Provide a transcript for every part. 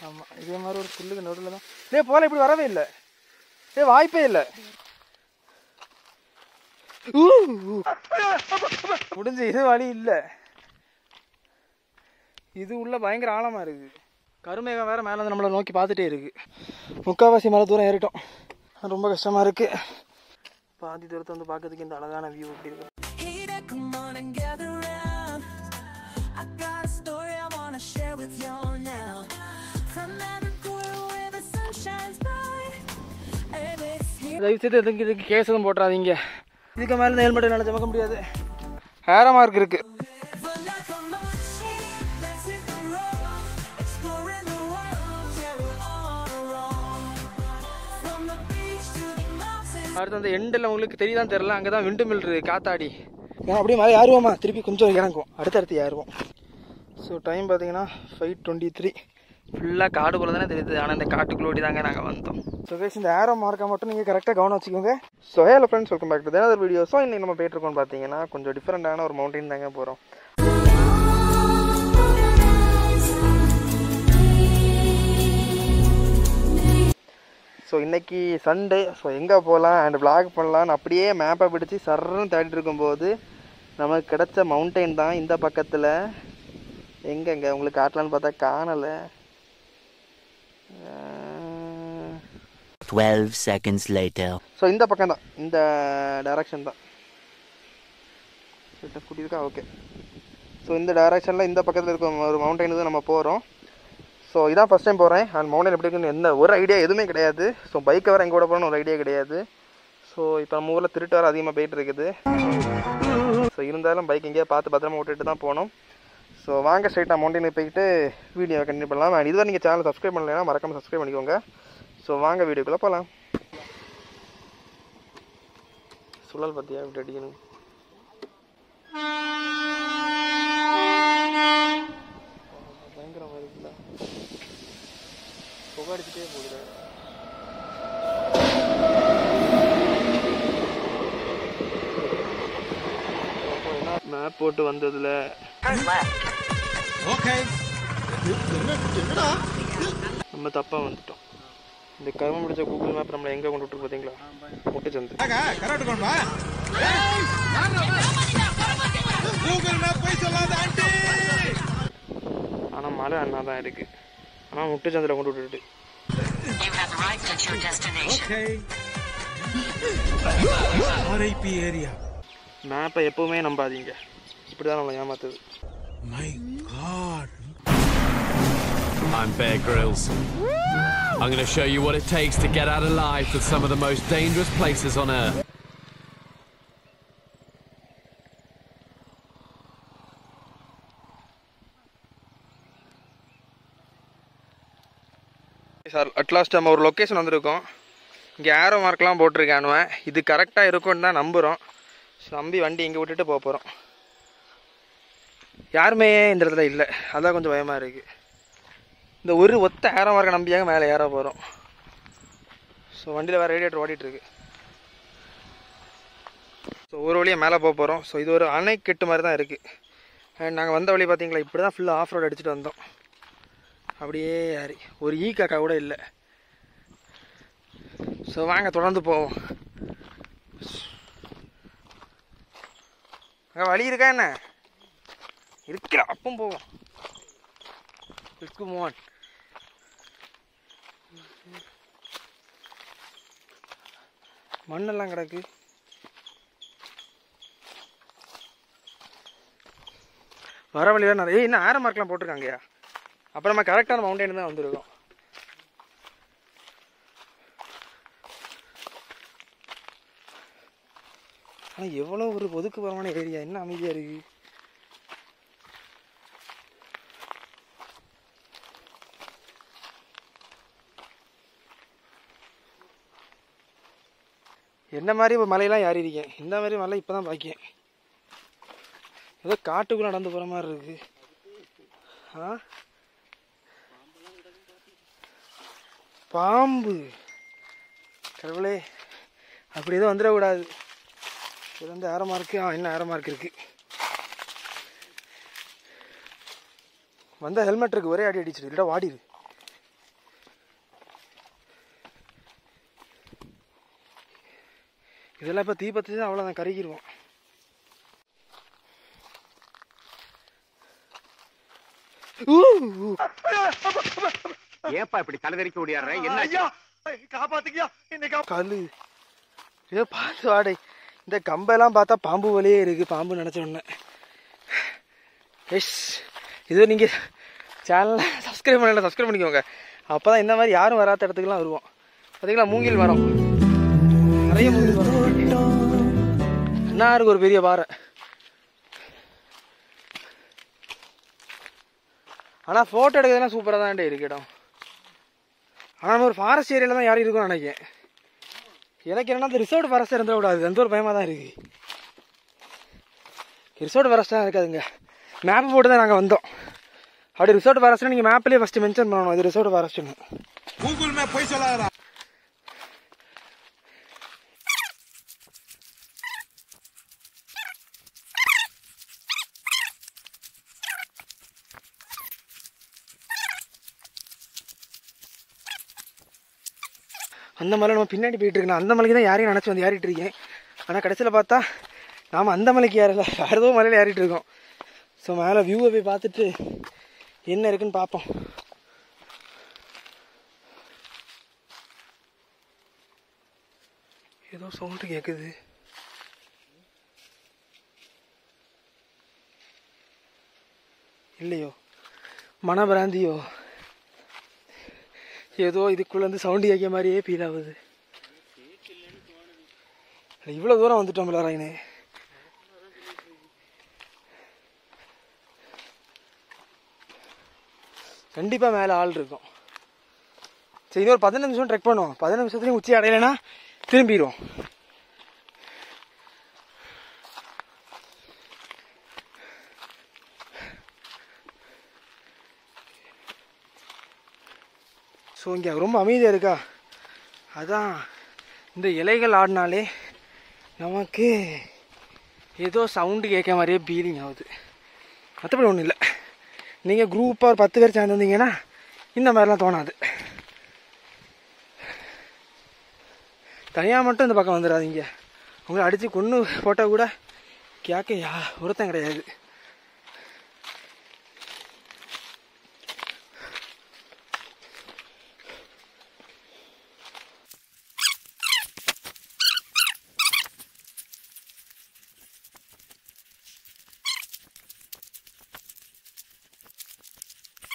ஆமாம், இதே மாதிரி ஒரு புல்லுக்கு நடுவில் தான். போல இப்படி வரவே இல்லை. வாய்ப்பே இல்லை. முடிஞ்சு இது வழி இல்லை. இது உள்ள பயங்கர ஆழமாக இருக்குது. கருமேகம் வேறு மேலே வந்து நம்மளை நோக்கி பார்த்துட்டே இருக்குது. முக்கால்வாசி மலை தூரம் ஏறிட்டோம். ரொம்ப கஷ்டமாக இருக்குது. பாதி தூரத்தை வந்து பார்க்கறதுக்கு இந்த அழகான வியூ எப்படி இருக்கு. தயவுசெய்து இதுக்கு கேஸ் எதுவும் போட்டுறாதீங்க. இதுக்கு மேலே இந்த ஹெல்மெட் என்னால் சுமக்க முடியாது. ஹேர மார்க் இருக்கு. அடுத்து அந்த எண்டில் உங்களுக்கு தெரியுதான் தெரியல, அங்கே தான் விண்டு மில் இருக்குது காத்தாடி. ஏன்னா அப்படியே மேலே ஏறுவோமா, திருப்பி கொஞ்சம் இறங்குவோம், அடுத்தடுத்து ஏறுவோம். ஸோ டைம் பார்த்தீங்கன்னா 5:23. ஃபுல்லாக காடுக்குள்ளே தானே தெரியுது, ஆனால் இந்த காட்டுக்குள்ளோடி தாங்க நாங்கள் வந்தோம். ஸோ கைஸ், இந்த ஏரோ மார்க்கை மட்டும் நீங்கள் கரெக்டாக கவனம் வச்சுக்கோங்க. So hello friends, welcome back to another video. So இன்னைக்கு நம்ம போயிட்டுருக்கோம்னு பார்த்தீங்கன்னா கொஞ்சம் டிஃப்ரெண்டான ஒரு மவுண்டைன் தாங்க போகிறோம். ஸோ இன்றைக்கி சண்டே. ஸோ எங்கே போகலாம் அண்ட் vlog பண்ணலான்னு அப்படியே மேப்பை பிடிச்சி சர்ன்னு தேடிட்டு இருக்கும்போது நமக்கு கிடச்ச மவுண்டைன் தான் இந்த பக்கத்தில். எங்கெங்க உங்களுக்கு காட்டலான்னு பார்த்தா காணலை. 12 seconds later. ஸோ இந்த பக்கம் தான், இந்த டைரக்ஷன் தான் கூட்டியிருக்கா. ஓகே, ஸோ இந்த டைரக்ஷனில் இந்த பக்கத்தில் இருக்க ஒரு மவுண்டைனுக்கு தான் நம்ம போகிறோம். ஸோ இதான் ஃபஸ்ட் டைம் போகிறேன். அண்ட் மவுண்டன் எப்படி இருக்குன்னு எந்த ஒரு ஐடியா எதுவுமே கிடையாது. ஸோ பைக்கை வர எங்கே கூட போகணும்னு ஒரு ஐடியா கிடையாது. ஸோ இப்போ நம்ம ஊரில் திருட்டு வர அதிகமாக போயிட்டு இருக்குது. ஸோ இருந்தாலும் பைக் எங்கேயா பார்த்து பத்திரமா விட்டுட்டு தான் போகணும். ஸோ வாங்க ஸ்ட்ரைட்டாக மவுண்டனுக்கு போய்ட்டு வீடியோவை கண்டினியூ பண்ணலாம். அண்ட் இதுவரை நீங்கள் சேனல் சப்ஸ்கிரைப் பண்ணலைன்னா மறக்காமல் சப்ஸ்கிரைப் பண்ணிக்கோங்க. ஸோ வாங்க வீடியோக்குள்ளே போகலாம். சுழல் பார்த்தியா இப்படி அடிக்கணும். பயங்கரமாக இருக்குல்ல, புகை அடிச்சுட்டே போகுது. மேப் போட்டு வந்ததுல நம்ம தப்பா வந்துட்டோம். இந்த கரும முடிச்ச கூகுள் மேப் நம்மளை எங்க கொண்டு விட்டு பார்த்தீங்களா, முட்டுச்சந்து. ஆனா மழை அண்ணா தான் இருக்கு. ஆனா முட்டுச்சந்தில கொண்டு விட்டுட்டு மேப்பை எப்பவுமே நம்பாதீங்க. இப்படிதான் நம்மளை ஏமாத்துது. My God. I'm Bear Grylls. I'm going to show you what it takes to get out alive to some of the most dangerous places on earth. Sir, at last நம்ம ஒரு லொக்கேஷன் வந்திருக்கோம். இங்கே ஏரோ மார்க்லாம் போட்டிருக்கானுவேன். இது கரெக்டாக இருக்கும்னு தான் நம்புகிறோம். நம்பி வண்டி இங்கே விட்டுட்டு போக போகிறோம். யாருமே இந்த இடத்துல இல்லை, அதான் கொஞ்சம் பயமாக இருக்குது. இந்த ஒரு ஒத்த ஏரோ மார்க்கை நம்பியாங்க மேலே ஏற போகிறோம். ஸோ வண்டியில் வேறு ரேடியேட்டர் ஓடிட்டுருக்கு. ஸோ ஒரு வழியாக மேலே போக போகிறோம். ஸோ இது ஒரு அணைக்கட்டு மாதிரி தான் இருக்குது. அண்ட் நாங்கள் வந்த வழி பார்த்தீங்களா, இப்படி தான் ஃபுல்லாக ஆஃப் ரோடு அடிச்சுட்டு வந்தோம். அப்படியே யாரி ஒரு ஈ காக்கா கூட இல்லை. ஸோ வாங்க தொடர்ந்து போவோம். அங்கே வழி இருக்கா என்ன இருக்கிற அப்பவும் போவோம். மோகன் மண்ணெல்லாம் கிடக்கு. வர வழியில் நிறைய இன்னும் ஆரோ மார்க்லாம் போட்டிருக்காங்கயா. அப்புறம் நம்ம கரெக்டான மவுண்டைன் தான் வந்துருக்கோம். ஆனால் எவ்வளோ ஒரு ஒதுக்குப்புறமான ஏரியா, என்ன அமைதியாக இருக்கு. என்ன மாதிரி இப்போ மலையெல்லாம் ஏறியிருக்கேன், இந்த மாதிரி மலை இப்போ தான் பார்க்கேன். ஏதோ காட்டுக்குள்ளே நடந்து போகிற மாதிரி இருக்கு. பாம்பு கடவுளே, அப்படி எதுவும் வந்துடக்கூடாது. இது வந்து ஏரோ மார்க்கு. இன்னும் ஏரோ மார்க் இருக்கு. வந்த ஹெல்மெட் இருக்கு, ஒரே அடி அடிச்சிரு, இல்லைடா வாடிடு. இதெல்லாம் இப்போ தீ பற்றி தான் அவ்வளோதான் கருகிடுவோம். ஏப்பா இப்படி தலைதறிக்க ஓடியாடுற? என்ன காப்பாத்துக்கியா? கல்லு ஏதோ பார்த்து வாடை. இந்த கம்பெல்லாம் பார்த்தா பாம்பு வழியே இருக்குது. பாம்பு நினச்ச உடனே எஸ் இது நீங்கள் சேனலை சப்ஸ்கிரைப் பண்ணல, சப்ஸ்கிரைப் பண்ணிக்கோங்க. அப்போ தான் இந்த மாதிரி யாரும் வராத இடத்துக்குலாம் வருவோம். பார்த்தீங்களா மூங்கில் மரம், நிறைய மூங்கில் மரம். என்ன இருக்கு ஒரு பெரிய பாறை. ஆனால் ஃபோட்டோ எடுக்கிறதுலாம் சூப்பராக தான் இருக்கு இடம். ஆனால் நம்ம ஒரு ஃபாரஸ்ட் ஏரியாவில் தான் யாரும் இருக்கும்னு நினைக்கிறேன். எனக்கு என்னன்னா அந்த ரிசோர்ட் ஃபாரஸ்ட்டாக இருந்தால் விடாது, அந்த ஒரு பயமாக தான் இருக்குது. ரிசோர்ட் ஃபாரஸ்ட்டாக இருக்காதுங்க. மேப் போட்டு தான் நாங்கள் வந்தோம். அப்படி ரிசோர்ட் ஃபாரஸ்ட்னு நீங்கள் மேப்லேயே ஃபஸ்ட்டு மென்ஷன் பண்ணணும், இது ரிசோர்ட் ஃபாரஸ்ட்டுன்னு. கூகுள் மேப் போய் சொல்லாதடா. அந்த மலை நம்ம பின்னாடி போயிட்டு இருக்கேன். அந்த மலைக்கு தான் யாரையும் நினச்சி வந்து ஏறிட்டு இருக்கேன். ஆனால் கடைசியில் பார்த்தா நாம் அந்த மலைக்கு ஏறலை, வேறு ஏதோ மலையில் ஏறிட்டு இருக்கோம். ஸோ மேலே வியூவை போய் பார்த்துட்டு என்ன இருக்குன்னு பார்ப்போம். ஏதோ சவுண்டு கேட்குது. இல்லையோ மனபிராந்தியோ, ஏதோ இதுக்குள்ளேருந்து சவுண்டு கேட்க மாதிரியே ஃபீல் ஆகுது. இவ்வளோ தூரம் வந்துட்டோம்ல ராயினே. கண்டிப்பாக மேலே ஆள் இருக்கும். சரி இன்னொரு 15 நிமிஷம் ட்ரெக் பண்ணுவோம். 15 நிமிஷத்துலையும் உச்சி அடையலைன்னா திரும்பிடுவோம். ஸோ இங்கே ரொம்ப அமைதியாக இருக்கா, அதான் இந்த இலைகள் ஆடினாலே நமக்கு ஏதோ சவுண்டு கேட்க மாதிரியே ஃபீலிங் ஆகுது. மற்றபடி ஒன்றும் இல்லை. நீங்கள் குரூப்பாக ஒரு 10 பேர் சேர்ந்து வந்தீங்கன்னா இந்த மாதிரிலாம் தோணாது. தனியாக மட்டும் இந்த பக்கம் வந்துடாதீங்க. உங்களை அடித்து கொன்று போட்டால் கூட கேட்க ஒருத்தன் கிடையாது.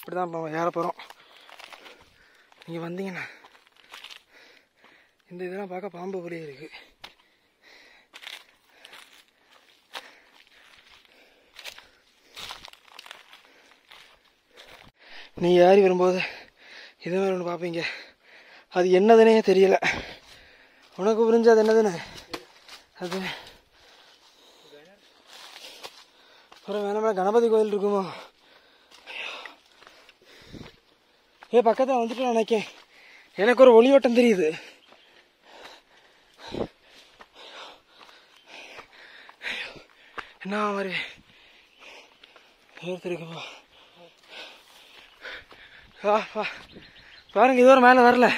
இப்படி தான் இப்போ ஏற போகிறோம். நீங்கள் வந்தீங்கன்னா இந்த இதெல்லாம் பார்க்க பாம்பு போலே இருக்குது. நீங்கள் ஏறி வரும்போது இதே மாதிரி ஒன்று பார்ப்பீங்க. அது என்னதுன்னே தெரியலை. உனக்கு புரிஞ்சு அது என்னதுன்னு? அது அப்புறம் வேணாமே கணபதி கோயில் இருக்குமோ? பக்கத்தில் வந்துட்டு நினைக்கேன். எனக்கு ஒரு ஒளியோட்டம் தெரியுது. என்ன மாதிரி இருக்குப்பா. பாருங்க இது ஒரு மேலே வரல,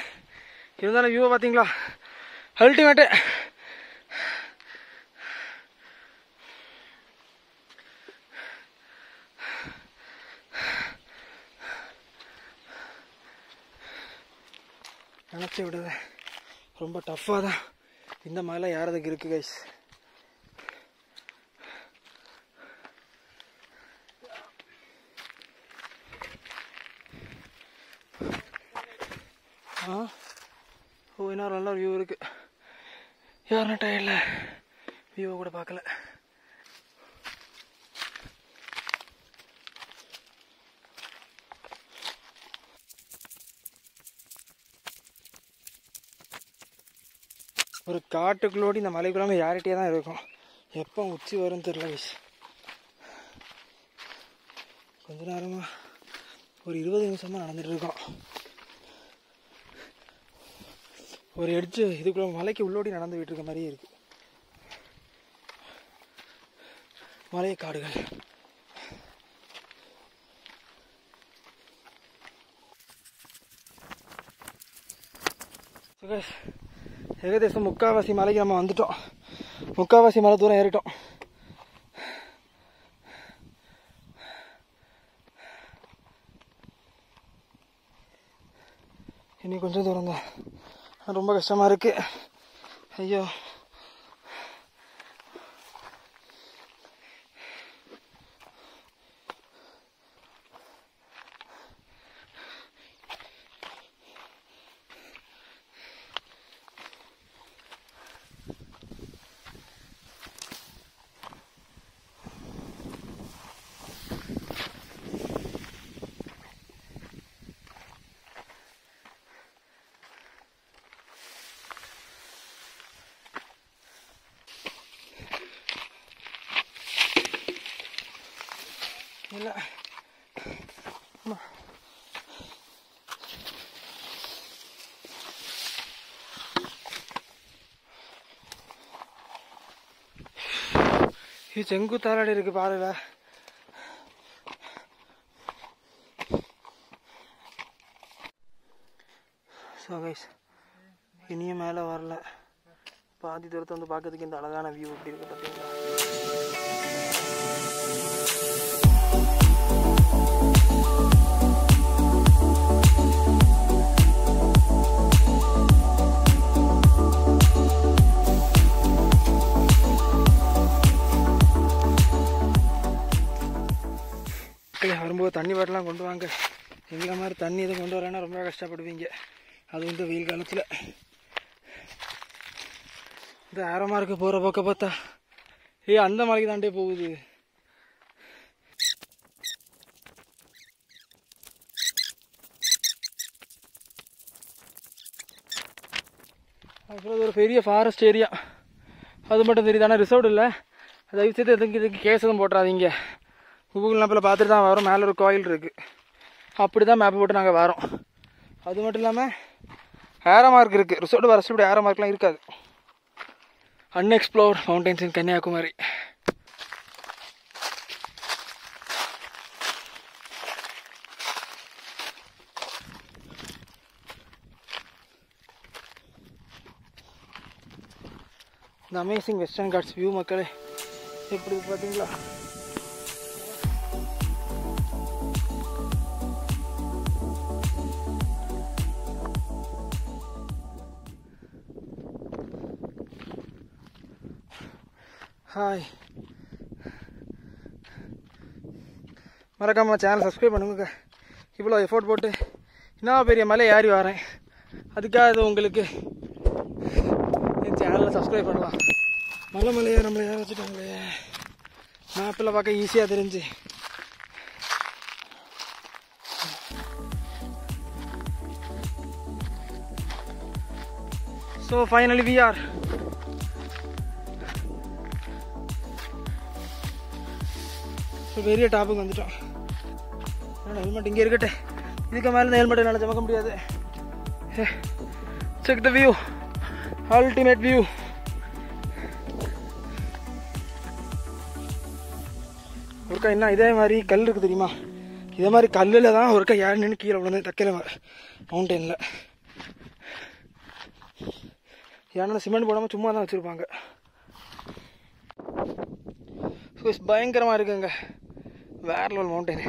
இருந்தாலும் வியூவை பார்த்தீங்களா அல்டிமேட்டு. நினச்சி விடுது ரொம்ப டஃப்பாக தான் இந்த மாதிரிலாம் ஏறதுக்கு இருக்குது கைஸ். இன்னொரு நல்ல வியூ இருக்குது. யாரும் டயர்ல வியூவை கூட பார்க்கல. ஒரு காட்டுக்குள்ளோடி இந்த மலைக்குள்ளாம யார்கிட்டே தான் இருக்கும். எப்போ உச்சி வரும்னு தெரியல கைஸ். கொஞ்ச நேரமாக ஒரு 20 நிமிஷமாக நடந்துட்டு இருக்கோம். ஒரு எட்ஜு இதுக்குள்ள மலைக்கு உள்ளோடி நடந்து விட்டு இருக்க மாதிரியே இருக்கு. மலை காடுகள். ஏகதேசம் முக்கால்வாசி மலைக்கு நம்ம வந்துட்டோம். முக்கால்வாசி மலை தூரம் ஏறிட்டோம். இனி கொஞ்சம் தூரம் தான், ரொம்ப கஷ்டமாக இருக்குது. ஐயோ இல்லை இது செங்குத்தாராடி இருக்கு பாருல. ஸோ கைஸ் இனியும் மேலே வரல. பாதி தூரத்தை வந்து பார்க்கறதுக்கு இந்த அழகான வியூ எப்படி இருக்கு பார்த்தீங்களா? வரும்போது தண்ணி பாட்டெலாம் கொண்டு வாங்க. எங்களை மாதிரி தண்ணி எதுவும் கொண்டு வரேன்னா ரொம்ப கஷ்டப்படுவீங்க, அது வந்து வெயில் காலத்தில். இந்த ஆரமாக இருக்க போகிற பக்கம் பார்த்தா அந்த மலைக்கு தாண்டே போகுது. அப்புறம் ஒரு பெரிய ஃபாரஸ்ட் ஏரியா, அது மட்டும் தெரியுது. ஆனால் ரிசர்வ் இல்லை. தயவுசெய்து இதுக்கு கேஸ் எதுவும் போட்டுறாதீங்க. கூகுள் மேப்பில் பார்த்துட்டு தான் வரோம். மேலே ஒரு கோயில் இருக்குது, அப்படி தான் மேப்பை போட்டு நாங்கள் வரோம். அது மட்டும் இல்லாமல் ஏரோ மார்க் இருக்குது. ரிசோர்ட் வரச்சு இப்படி ஏரோ மார்க்லாம் இருக்காது. அன்எக்ஸ்ப்ளோர்ட் மவுண்டன்ஸ் இன் கன்னியாகுமரி. இந்த அமேசிங் வெஸ்டர்ன் காட்ஸ் வியூ மக்களே எப்படி பார்த்தீங்களா? ஹாய், மறக்காமல் சேனல் சப்ஸ்கிரைப் பண்ணுங்க. இவ்வளோ எஃபோர்ட் போட்டு இன்னும் பெரிய மலை ஏறி வரேன், அதுக்காக அது உங்களுக்கு என் சேனலில் சப்ஸ்கிரைப் பண்ணலாம். மலையே நம்மளை ஏற வச்சுட்டாங்களே. மேப்பில் பார்க்க ஈஸியாக தெரிஞ்சு. ஸோ ஃபைனலி வி ஆர் பெரிய டாப்புக்கு வந்துட்டோம். ஹெல்மெட் இங்கே இருக்கட்டே, இதுக்கு மேலே இந்த ஹெல்மெட் என்னால் சுமக்க முடியாது. Check the view, ultimate view. ஒருக்கா என்ன இதே மாதிரி கல் இருக்குது தெரியுமா? இதே மாதிரி கல்லில் தான் ஒருக்கா ஏறி நின்று கீழே விழுந்து தக்கலை மவுண்டனில். ஏன்னா சிமெண்ட் போடாமல் சும்மா தான் வச்சுருப்பாங்க. பயங்கரமாக இருக்குங்க, வேற லெவல் மவுண்டன்.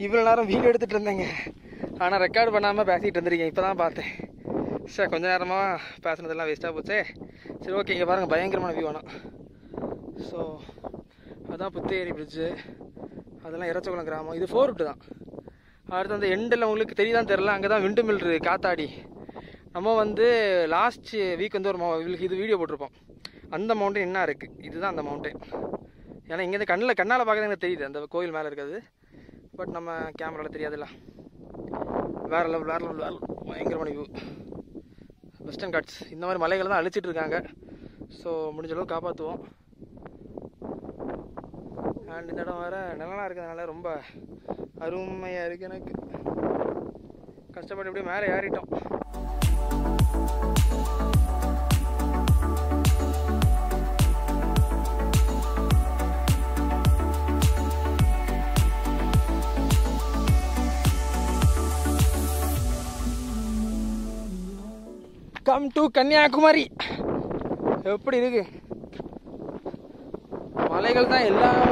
இவ்வளோ நேரம் வீடியோ எடுத்துகிட்டு இருந்தேங்க, ஆனால் ரெக்கார்டு பண்ணாமல் பேசிகிட்டு இருந்திருக்கேன். இப்போ தான் பார்த்தேன். சார் கொஞ்ச நேரமாக பேசுனதெல்லாம் வேஸ்ட்டாக போச்சே. சரி ஓகே, இங்கே பாருங்கள் பயங்கரமான வியூ. ஆனால் ஸோ அதுதான் புத்தேரி பிரிட்ஜு, அதெல்லாம் இறச்சகுளம் கிராமம். இது 4 ரூட்டு தான். அடுத்து அந்த எண்டில் உங்களுக்கு தெரியுதான் தெரில, அங்கே தான் விண்டு மில் இருக்குது, காத்தாடி. நம்ம வந்து லாஸ்ட் வீக் வந்து ஒரு இது வீடியோ போட்டிருப்போம். அந்த மவுண்டன் என்ன இருக்குது, இதுதான் அந்த மவுண்டன். ஏன்னா இங்கேருந்து கண்ணால் பார்க்குறது எனக்கு தெரியுது, அந்த கோயில் மேலே இருக்காது. பட் நம்ம கேமராவில் தெரியாதுல்ல. வேறு லெவல் பயங்கரமான வியூ. வெஸ்டர்ன் காட்ஸ் இந்த மாதிரி மலைகளை தான் அழிச்சிட்டு இருக்காங்க. ஸோ முடிஞ்ச அளவுக்கு காப்பாற்றுவோம். அண்ட் இந்த இடம் வேறு நிலலாம் இருக்கிறதுனால ரொம்ப அருமையாக இருக்குது. எனக்கு கஷ்டப்பட்டு எப்படியும் மேலே ஏறிட்டோம். Come to Kanyakumari. எப்படி இருக்கு? மலைகள் தான் எல்லாமே.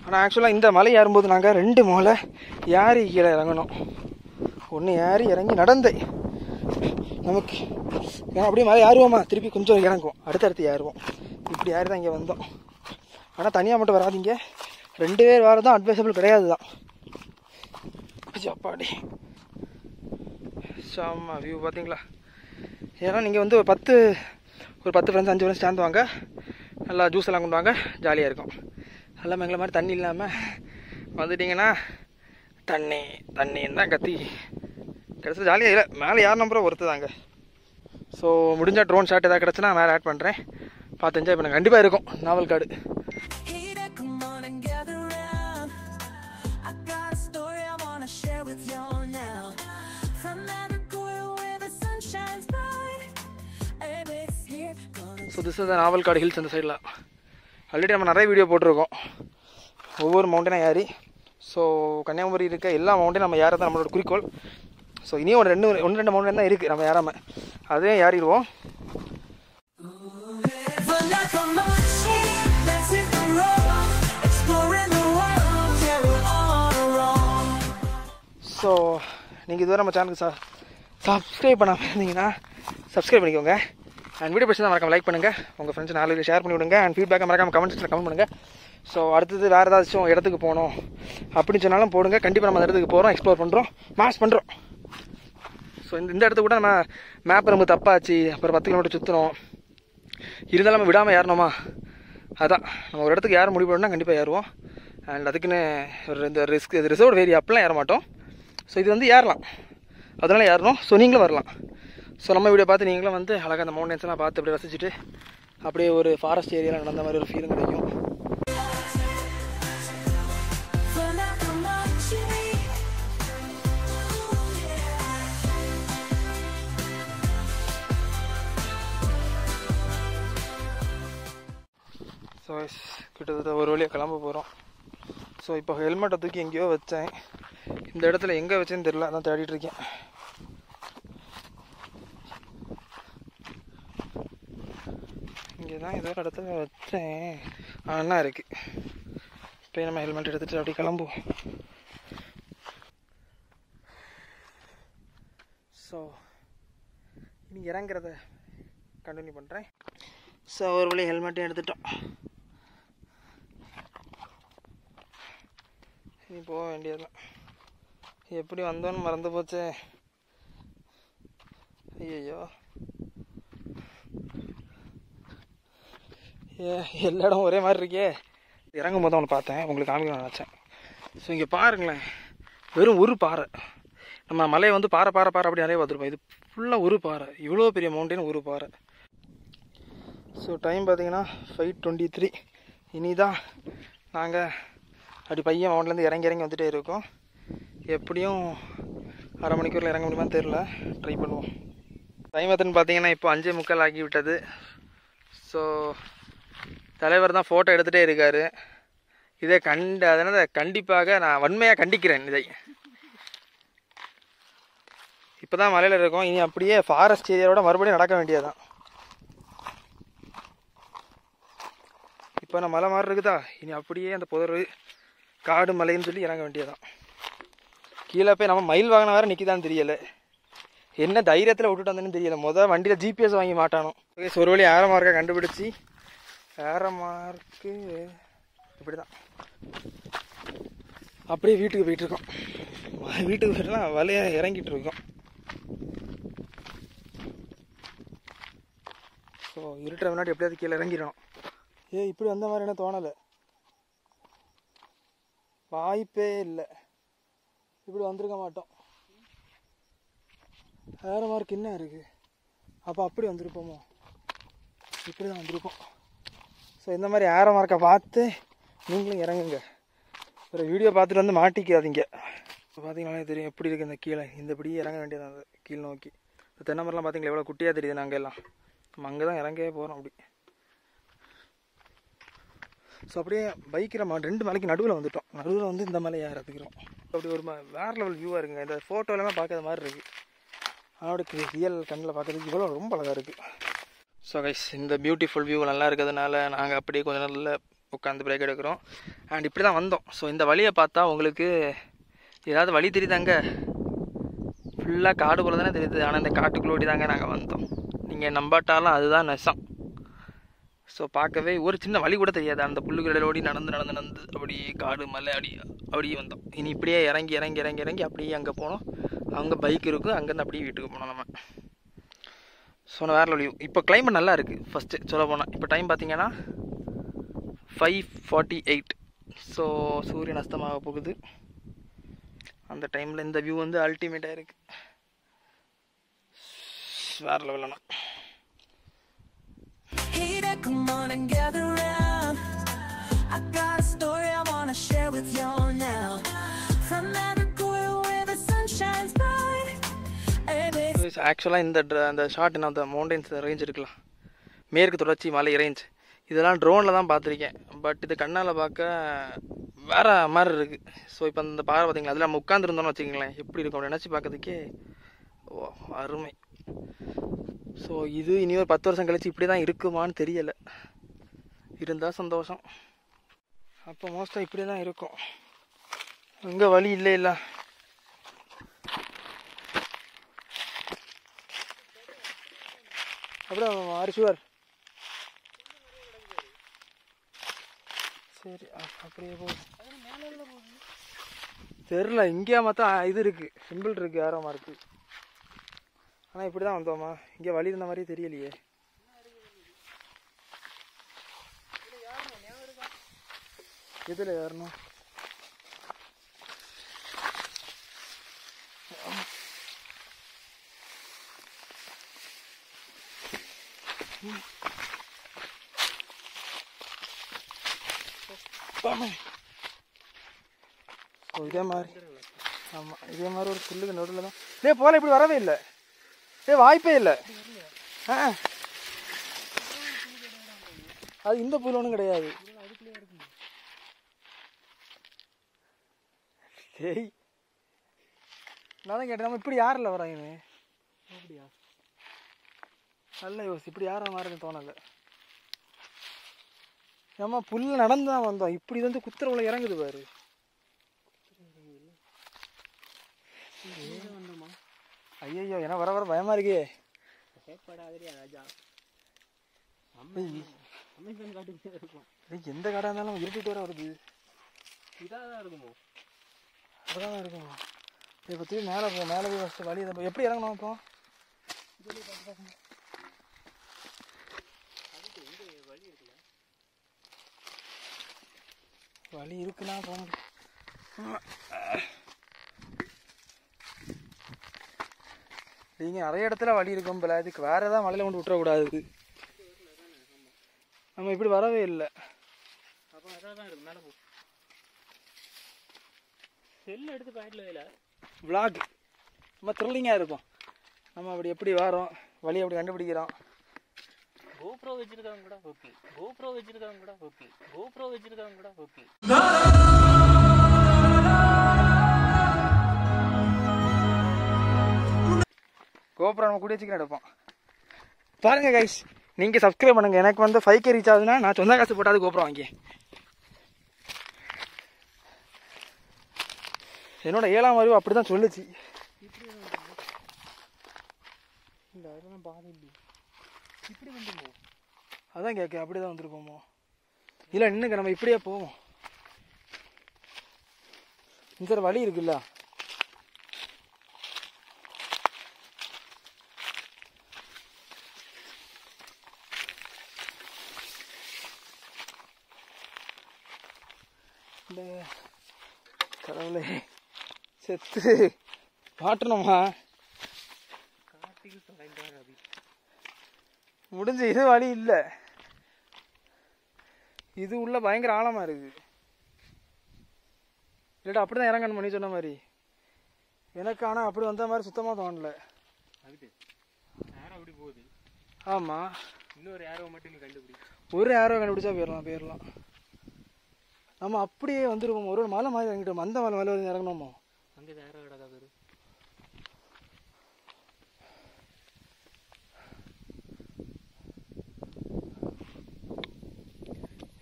ஆனால் ஆக்சுவலாக இந்த மலை ஏறும்போது நாங்கள் 2 மலை ஏறி கீழே இறங்கணும். ஒன்று ஏறி இறங்கி நடந்தே நமக்கு ஏன்னா அப்படியே மலை ஏறுவோமா, திருப்பி கொஞ்சம் இறங்குவோம், அடுத்தடுத்து ஏறுவோம். இப்படி ஏறி தான் இங்கே வந்தோம். ஆனால் தனியாக மட்டும் வராதிங்க, 2 பேர் வரதான் அட்வைசபிள் கிடையாது தான். அப்பாடி சாமா வியூ பார்த்தீங்களா? ஏன்னா நீங்கள் வந்து ஒரு 10 ஃப்ரெண்ட்ஸ் 5 ஃப்ரெண்ட்ஸ் சேர்ந்து வாங்க, நல்லா ஜூஸ் எல்லாம் கொண்டு வாங்க, ஜாலியாக இருக்கும். எல்லாம் எங்களை மாதிரி தண்ணி இல்லாமல் வந்துட்டிங்கன்னா தண்ணின்னு தான் கத்தி கிடச்சி ஜாலியாக இல்லை. மேலே யார் நம்புற ஒருத்து தாங்க. ஸோ முடிஞ்சால் ட்ரோன் ஷாட் எதாவது கிடச்சுன்னா மேலே ஆட் பண்ணுறேன், பார்த்து என்ஜாய் பண்ணுங்க. கண்டிப்பாக இருக்கும் நாவல் காடு. ஸோ திஸ் இஸ் நாவல் காடு ஹில்ஸ் அந்த சைடில். ஆல்ரெடி நம்ம நிறைய வீடியோ போட்டிருக்கோம் ஒவ்வொரு மவுண்டனாக ஏறி. ஸோ கன்னியாகுமரி இருக்க எல்லா மவுண்டையும் நம்ம ஏறதான் நம்மளோட குறிக்கோள். ஸோ இனியும் ஒரு 2 மவுண்டன் தான் இருக்குது நம்ம ஏறாமல், அதே ஏறிடுவோம். ஸோ நீங்கள் இதுவரை நம்ம சேனலுக்கு சப்ஸ்கிரைப் பண்ணாமல் இருந்தீங்கன்னா சப்ஸ்கிரைப் பண்ணிக்கோங்க. அண்ட் வீடியோ பிடிச்சா மறக்காம லைக் பண்ணுங்கள், உங்கள் ஃப்ரெண்ட்ஸ் 4 பேர் ஷேர் பண்ணி விடுங்க. அண்ட் ஃபீட்பேக்கை மறக்காம கமெண்ட் செக்ஷனில் கமெண்ட் பண்ணுங்கள். ஸோ அடுத்தது வேறு ஏதாச்சும் இடத்துக்கு போகணும் அப்படின்னு சொன்னாலும் போடுங்க. கண்டிப்பாக நம்ம அந்த இடத்துக்கு போகிறோம், எக்ஸ்ப்ளோர் பண்ணுறோம், மாஸ் பண்ணுறோம். ஸோ இந்த இடத்துக்கு கூட நம்ம மேப் ரொம்ப தப்பாச்சு, அப்புறம் 10 கிலோமீட்டர் சுற்றணும், இருந்தாலும் நம்ம விடாமல் ஏறணுமா? அதான் நம்ம ஒரு இடத்துக்கு ஏற முடிவு பண்ணால் கண்டிப்பாக ஏறுவோம். அண்ட் அதுக்குன்னு இந்த ரிசர்வ் ஏரியா அப்படிலாம் ஏற மாட்டோம். ஸோ இது வந்து ஏறலாம், அதனால ஏறணும். ஸோ நீங்களும் வரலாம். ஸோ நம்ம வீடியோ பார்த்து நீங்களும் வந்து அழகாக அந்த மவுண்டன்ஸ்லாம் பார்த்து அப்படியே ரசிச்சுட்டு அப்படியே ஒரு ஃபாரஸ்ட் ஏரியாவில் நடந்த மாதிரி ஒரு ஃபீலிங் கிடைக்கும். ஸோ கிட்டத்தட்ட ஒரு வழியாக கிளம்ப போகிறோம். ஸோ இப்போ ஹெல்மெட்டை தூக்கி எங்கேயோ வச்சேன், இந்த இடத்துல எங்கே வச்சேன்னு தெரியல, அதான் தேடிட்டு இருக்கேன். இங்கே தான் ஏதோ ஒரு இடத்துல வச்சேன், அண்ணா இருக்குது. இப்போ நம்ம ஹெல்மெட் எடுத்துகிட்டு அப்படி கிளம்புவோம். ஸோ இனி இறங்குறத கண்டினியூ பண்ணுறேன். ஸோ ஒரு வழி ஹெல்மெட்டையும் எடுத்துட்டோம், இனி போக வேண்டியதுதான். எப்படி வந்தோன்னு மறந்து போச்சு. ஐயோ எல்லா இடம் ஒரே மாதிரி இருக்கே. இறங்கும் போது ஒன்று பார்த்தேன், உங்களுக்கு காமிக்கணும்னு நினச்சேன். ஸோ இங்கே பாருங்களேன், வெறும் ஒரு பாறை. நம்ம மலையை வந்து பாறை அப்படி நிறைய பார்த்துருப்போம். இது ஃபுல்லாக ஒரு பாறை, இவ்வளோ பெரிய மவுண்டன் ஒரு பாறை. ஸோ டைம் பார்த்தீங்கன்னா 5:23. இனிதான் நாங்கள் அப்படி பையன் மவுண்ட்லேருந்து இறங்கி வந்துகிட்டே இருக்கோம். எப்படியும் அரை மணிக்கூரில் இறங்க முடியுமான்னு தெரில, ட்ரை பண்ணுவோம். டைம் எத்தனை பார்த்தீங்கன்னா இப்போ 5:45 ஆகி விட்டது. ஸோ தலைவர் தான் ஃபோட்டோ எடுத்துகிட்டே இருக்கார். இதை அதனால் கண்டிப்பாக நான் வன்மையாக கண்டிக்கிறேன். இதை இப்போ தான் மலையில் இருக்கோம், இனி அப்படியே ஃபாரஸ்ட் ஏரியாவோட மறுபடியும் நடக்க வேண்டியதுதான். இப்போ நான் மலை மாதிரி இருக்குதா, இனி அப்படியே அந்த புதர் காடு மலைன்னு சொல்லி இறங்க வேண்டியதான். கீழே போய் நம்ம மயில் வாகனம் வேறு நிற்கிதான்னு தெரியலை, என்ன தைரியத்தில் விட்டுட்டு வந்தேன்னு தெரியலை. வண்டியில் ஜிபிஎஸ் வாங்கி மாட்டானோ. ஒரு வழி ஏற மார்க்கை கண்டுபிடிச்சி ஏற மார்க்கு இப்படி தான் அப்படியே வீட்டுக்கு போயிட்டுருக்கோம். வீட்டுக்கு போயிட்டுலாம் வலையை இறங்கிட்டு இருக்கோம். ஸோ இருட்டுற முன்னாடி எப்படியாவது கீழே இறங்கிடணும். இப்படி வந்த மாதிரி என்ன தோணலை, வாய்ப்பே இல்லை, இப்படி வந்திருக்க மாட்டோம். வேற மார்க் என்ன இருக்குது, அப்போ அப்படி வந்திருப்போமோ, இப்படி தான் வந்திருப்போம். ஸோ இந்த மாதிரி ஏற மார்க்கை பார்த்து நீங்களும் இறங்குங்க. ஒரு வீடியோ பார்த்துட்டு வந்து மாட்டிக்காதீங்க. இப்போ பார்த்தீங்கன்னாலே தெரியும் எப்படி இருக்குது இந்த கீழே. இந்த இப்படி இறங்க வேண்டியது கீழ் நோக்கி. தென்னை மரம்லாம் பார்த்தீங்களா எவ்வளோ குட்டியாக தெரியுது. நாங்கள் எல்லாம் நம்ம அங்கே தான் இறங்கவே போகிறோம் அப்படி. ஸோ அப்படியே பைக்கில் 2 மலைக்கு நடுவில் வந்துட்டோம். நடுவில் வந்து இந்த மலை ஏறதுக்கிறோம். அப்படி ஒரு வேறு லெவல் வியூவாக இருக்குங்க. இந்த ஃபோட்டோலாம் பார்க்காத மாதிரி இருக்குது. அதோட ரியல் கண்ணில் பார்க்கறதுக்கு இவ்வளோ ரொம்ப அழகாக இருக்குது. ஸோ கைஸ், இந்த பியூட்டிஃபுல் வியூ நல்லா இருக்கிறதுனால நாங்கள் அப்படியே கொஞ்சம் நல்ல உட்காந்து பிரேக் எடுக்கிறோம். அண்ட் இப்படி தான் வந்தோம். ஸோ இந்த வழியை பார்த்தா உங்களுக்கு ஏதாவது வழி தெரியுதாங்க? ஃபுல்லாக காடு போல தானே தெரியுது. ஆனால் இந்த காட்டுக்குள்ளோடி தாங்க நாங்கள் வந்தோம். நீங்கள் நம்பாட்டாலும் அதுதான் நெசம். ஸோ பார்க்கவே ஒரு சின்ன வழி கூட தெரியாது. அந்த புல்லுகளோடி நடந்து அப்படியே காடு மலை அப்படியே வந்தோம். இனி இப்படியே இறங்கி அப்படியே அங்கே போனோம். அங்கே பைக் இருக்கும். அங்கேருந்து அப்படியே வீட்டுக்கு போனோம் நம்ம. ஸோ வேறு வழி. இப்போ கிளைமேட் நல்லா இருக்குது. ஃபஸ்ட்டு சொல்ல போனால் இப்போ டைம் பார்த்தீங்கன்னா 5:48. ஸோ சூரியன் அஸ்தமாக போகுது. அந்த டைமில் இந்த வியூ வந்து அல்டிமேட்டாக இருக்குது. வேறு லெவலண்ணா. Hey there, come on and gather round. I got a story I wanna share with y'all now. From Nagoya where the sun shines bright. ஆக்சுவலாக இந்த ஷார்ட் என்ன அந்த மவுண்டன்ஸ் ரேஞ்ச் இருக்கலாம், மேற்கு தொடர்ச்சி மலை ரேஞ்ச், இதெல்லாம் ட்ரோனில் தான் பார்த்துருக்கேன். பட் இது கண்ணால் பார்க்க வேறு மாதிரி இருக்குது. ஸோ இப்போ அந்த பாறை பார்த்தீங்களா, அதில் நம்ம உட்காந்துருந்தோம்னு வச்சுக்கிங்களேன், எப்படி இருக்கும் நினச்சி பார்க்கறதுக்கே அருமை. ஸோ இது இனி ஒரு 10 வருஷம் கழிச்சு இப்படி தான் இருக்குமான்னு தெரியலை. இருந்தால் சந்தோஷம். அப்போ மோஸ்ட்டாக இப்படி தான் இருக்கும். அங்கே வழி இல்லை. அப்படியே அரிசுவர். சரி அப்படியே போ. தெரில, இங்கேயா மொத்தம் இது இருக்குது, சிம்பிள் இருக்குது, ஆரமாக இருக்குது. ஆனால் இப்படி தான் வந்தோமா, இங்கே வழி இருந்த மாதிரியே தெரியலையே. எதில் ஏறணும்? இதே மாதிரி, ஆமாம் இதே மாதிரி ஒரு புல்லுக்கு நடுவில் தான். போல இப்படி வரவே இல்லை. வாய்ப்பே இல்லை. அது இந்த புல் ஒன்றும் கிடையாது. சரி, நான் தான் கேட்டேன், நம்ம இப்படி யாரில் வராங்க? அப்படியா? நல்ல யோசி, இப்படி யாரும் மாறுதுன்னு தோணலை. நம்ம புல்ல நடந்து தான் வந்தோம். இப்படி வந்து குத்துறவுல இறங்குது பாரு. ஐயோ, ஏன்னா வர வர பயமா இருக்கே. எந்த காடா இருந்தாலும் இருட்டிட்டு வர வருது. இதாதான் இருக்குமோ? அப்படிதான் இருக்குமோ? இப்போ திரும்பி மேலே போ. மேலே போய் ஃபஸ்ட்டு வழி எப்படி இறங்கணும்? இப்போ வழி இருக்குன்னா போக முடியும். நீங்கள் நிறைய இடத்துல வழி இருக்கும் போல. அதுக்கு வேறு ஏதாவது மலையில் கொண்டு விட்டுறக்கூடாது. நம்ம இப்படி வரவே இல்லை. அப்போ அதான் தான் இருக்கு. மேலே போ. செல்லு எடுத்து பாயிண்டில் இல்லை. விளாக் நம்ம த்ரில்லிங்காக இருக்கும். நம்ம அப்படி எப்படி வரோம், வழி அப்படி கண்டுபிடிக்கிறோம். கோப்ரோ வச்சிருக்கவங்க கூட ஓகே. கோப்ரோ நம்ம கூட வச்சுக்கிறேன் எடுப்போம். பாருங்க கைஸ், நீங்கள் சப்ஸ்கிரைப் பண்ணுங்க. எனக்கு வந்து 5K ரீச் ஆகுதுன்னா நான் சொந்த காசு போட்டாது கோப்ரோ வாங்கி. என்னோட 7ஆம் அறிவு அப்படி தான் சொல்லுச்சு. அதான் கேட்க, அப்படி தான் வந்துருப்போமோ? இல்லை நின்னுங்க, நம்ம இப்படியே போவோம். இந்த வழி இருக்குல்ல, இந்த கடவுளே செத்து மாட்டணுமா? முடிஞ்சு. இது வழி இல்லை. இது உள்ள பயங்கர ஆழமா இருக்கு. இல்லடா அப்படிதான் இறங்கணும் நீ சொன்ன மாதிரி. எனக்கு ஆனால் அப்படி வந்த மாதிரி சுத்தமாக தோணல. ஆமாம், இன்னொரு ஏரோ மட்டும் நீ கண்டுபிடி. ஒரு ஏரோ கண்டுபிடிச்சா போயிடலாம். நம்ம அப்படியே வந்துருவோம். ஒரு மலை மாதிரி இறங்கிட்டோம். அந்த மலை வந்து இறங்கணுமோ? அங்கே ஏரோ கிடக்காது.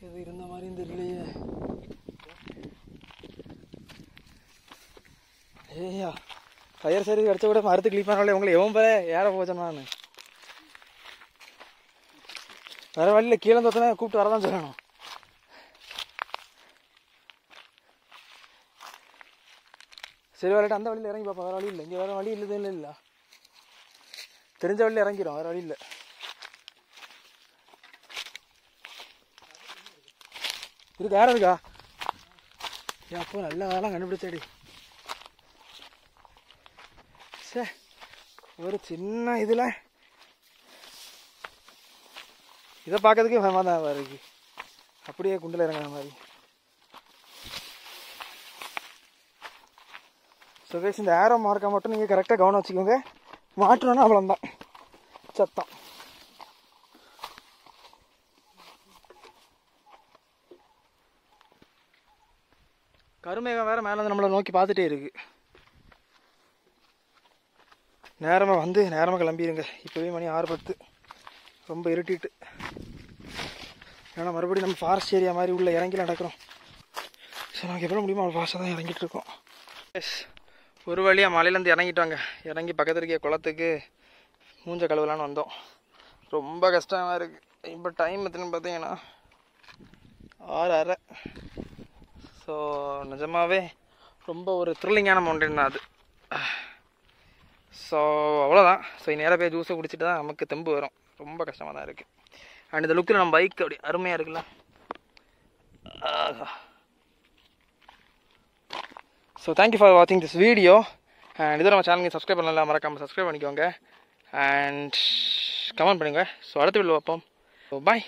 இது இருந்த மாதிரி தெரியலையே. ஏய்யா, ஃபயர் சர்வீஸ் கிடச்ச கூட மரத்து கிளிப் பண்ணாலே உங்களை எவன் பேர ஏற போச்சேன். நான் வேறு வழியில் கீழே தோத்தனா கூப்பிட்டு வரதான் சொல்லணும். சரி, விளையாட்டு அந்த வழியில் இறங்கி பார்ப்போம். வேறு வழி இல்லை. இங்கே வேறு வழி இல்லை. தெரிஞ்ச வழியில் இறங்கிடும். வேறு வழி இல்லை. இது வேற இருக்கா? ஏன் அப்போ நல்ல வேலை கண்டுபிடிச்சாடி. சே, ஒரு சின்ன இதில் இதை பார்க்கறதுக்கே பயமாக தான் இருக்கு. அப்படியே குண்டில் இறங்குற மாதிரி. ஸோ கைஸ், இந்த ஏரோ மார்க்கை மட்டும் நீங்கள் கரெக்டாக கவனம் வச்சுக்கோங்க. மாற்றணும்னா அவ்வளோதான் சத்தம். கருமேகம் வேறு மேலே வந்து நம்மளை நோக்கி பார்த்துட்டே இருக்கு. நேரமாக கிளம்பிடுங்க. இப்போவே மணி 6:10. ரொம்ப இருட்டிட்டு. ஏன்னா மறுபடியும் நம்ம ஃபாரஸ்ட் ஏரியா மாதிரி உள்ள இறங்கி நடக்கிறோம். ஸோ நமக்கு எவ்வளோ முடியுமோ அவ்வளோ ஃபாஸ்ட்டாக தான் இறங்கிட்டு இருக்கோம். எஸ், ஒரு வழியாக மலையிலேருந்து இறங்கிட்டோங்க. இறங்கி பக்கத்தில் இருக்க குளத்துக்கு மூஞ்ச கழுவலான்னு வந்தோம். ரொம்ப கஷ்டமாக இருக்குது. இப்போ டைம் எத்தனை பார்த்தீங்கன்னா 6:30. ஸோ நிஜமாகவே ரொம்ப ஒரு த்ரில்லிங்கான மவுண்டன் தான் அது. ஸோ அவ்வளோதான். ஸோ நேராக போய் ஜூஸை குடிச்சிட்டு தான் நமக்கு தெம்பு வரும். ரொம்ப கஷ்டமாக தான் இருக்குது. அண்ட் இந்த லுக்கில் நம்ம பைக் அப்படி அருமையாக இருக்குல்ல. ஸோ தேங்க்யூ ஃபார் வாட்சிங் திஸ் வீடியோ. அண்ட் இது நம்ம சேனலுக்கு சப்ஸ்கிரைப் பண்ணலாம், மறக்காமல் சப்ஸ்கிரைப் பண்ணிக்கோங்க. அண்ட் கமெண்ட் பண்ணுங்கள். ஸோ அடுத்த வீடியோ பார்ப்போம். So bye.